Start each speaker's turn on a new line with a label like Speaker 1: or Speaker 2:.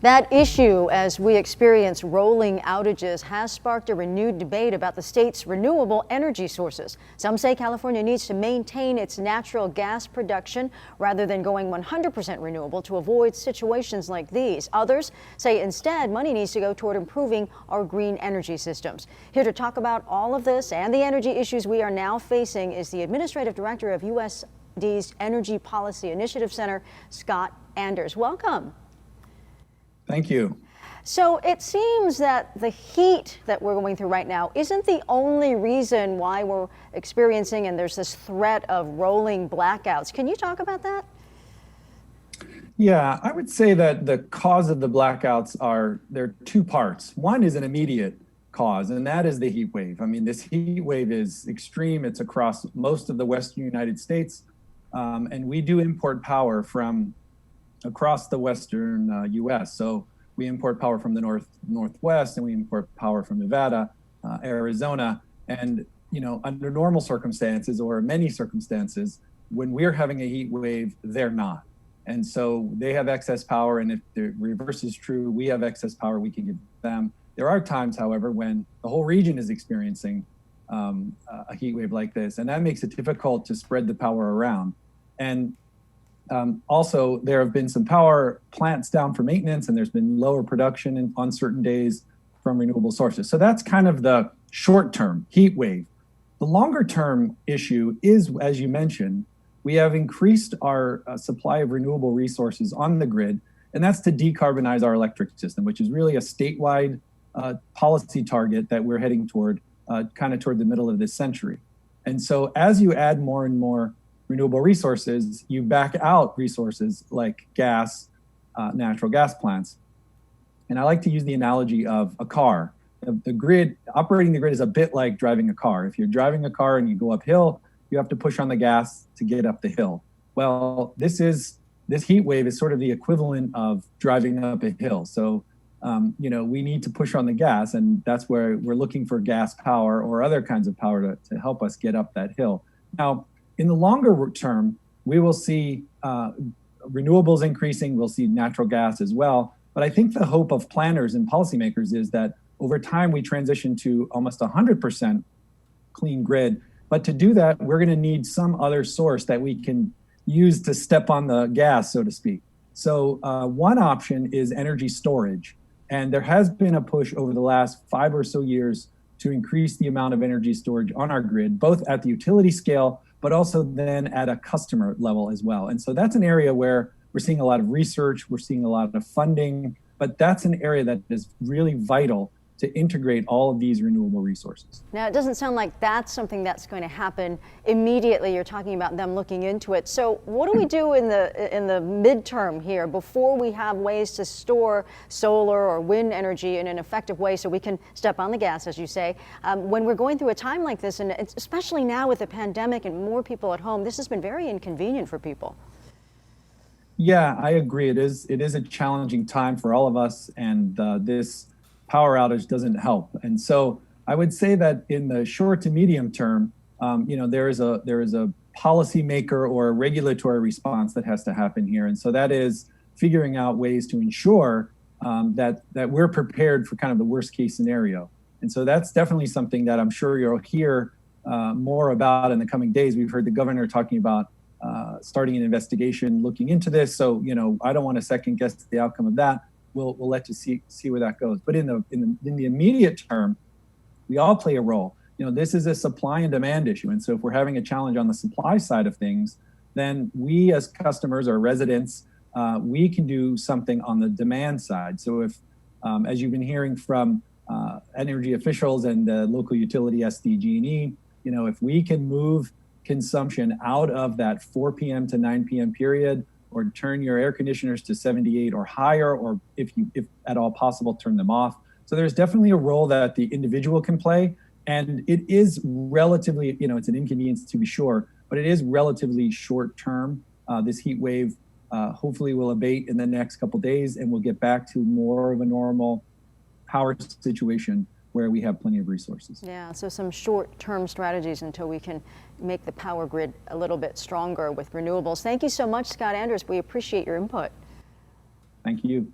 Speaker 1: That issue, as we experience rolling outages, has sparked a renewed debate about the state's renewable energy sources. Some say California needs to maintain its natural gas production rather than going 100% renewable to avoid situations like these. Others say instead money needs to go toward improving our green energy systems. Here to talk about all of this and the energy issues we are now facing is the Administrative Director of USD's Energy Policy Initiative Center, Scott Anders. Welcome.
Speaker 2: Thank you.
Speaker 1: So it seems that the heat that we're going through right now isn't the only reason why we're experiencing and there's this threat of rolling blackouts. Can you talk about that?
Speaker 2: Yeah, I would say that the cause of the blackouts there are two parts. One is an immediate cause, and that is the heat wave. I mean, this heat wave is extreme. It's across most of the Western United States, and we do import power from across the Western US. So we import power from the Northwest, and we import power from Nevada, Arizona. And, under normal circumstances or many circumstances, when we're having a heat wave, they're not. And so they have excess power. And if the reverse is true, we have excess power we can give them. There are times, however, when the whole region is experiencing a heat wave like this, and that makes it difficult to spread the power around. And also, there have been some power plants down for maintenance, and there's been lower production on certain days from renewable sources. So that's kind of the short-term heat wave. The longer-term issue is, as you mentioned, we have increased our supply of renewable resources on the grid, and that's to decarbonize our electric system, which is really a statewide policy target that we're heading toward, kind of toward the middle of this century. And so as you add more and more renewable resources, you back out resources like gas, natural gas plants. And I like to use the analogy of a car. The grid, operating the grid is a bit like driving a car. If you're driving a car and you go uphill, you have to push on the gas to get up the hill. Well, this heat wave is sort of the equivalent of driving up a hill. So, we need to push on the gas, and that's where we're looking for gas power or other kinds of power to help us get up that hill. Now, in the longer term, we will see renewables increasing. We'll see natural gas as well. But I think the hope of planners and policymakers is that over time we transition to almost 100% clean grid. But to do that, we're going to need some other source that we can use to step on the gas, so to speak. So one option is energy storage. And there has been a push over the last 5 or so years to increase the amount of energy storage on our grid, both at the utility scale, but also then at a customer level as well. And so that's an area where we're seeing a lot of research, we're seeing a lot of funding, but that's an area that is really vital to integrate all of these renewable resources.
Speaker 1: Now, it doesn't sound like that's something that's going to happen immediately. You're talking about them looking into it. So what do we do in the midterm here before we have ways to store solar or wind energy in an effective way so we can step on the gas, as you say, when we're going through a time like this, and especially now with the pandemic and more people at home, this has been very inconvenient for people.
Speaker 2: Yeah, I agree. It is a challenging time for all of us, and this power outage doesn't help. And so I would say that in the short to medium term, there is a policymaker or a regulatory response that has to happen here. And so that is figuring out ways to ensure that we're prepared for kind of the worst case scenario. And so that's definitely something that I'm sure you'll hear more about in the coming days. We've heard the governor talking about starting an investigation looking into this. So, I don't want to second guess the outcome of that. We'll let you see where that goes. But in the immediate term, we all play a role. This is a supply and demand issue. And so if we're having a challenge on the supply side of things, then we as customers or residents, we can do something on the demand side. So if, as you've been hearing from energy officials and the local utility SDG&E, if we can move consumption out of that 4 p.m. to 9 p.m. period, or turn your air conditioners to 78 or higher, or if at all possible, turn them off. So there's definitely a role that the individual can play. And it is relatively, it's an inconvenience to be sure, but it is relatively short term. This heat wave hopefully will abate in the next couple of days, and we'll get back to more of a normal power situation where we have plenty of resources.
Speaker 1: Yeah, so some short-term strategies until we can make the power grid a little bit stronger with renewables. Thank you so much, Scott Anders. We appreciate your input.
Speaker 2: Thank you.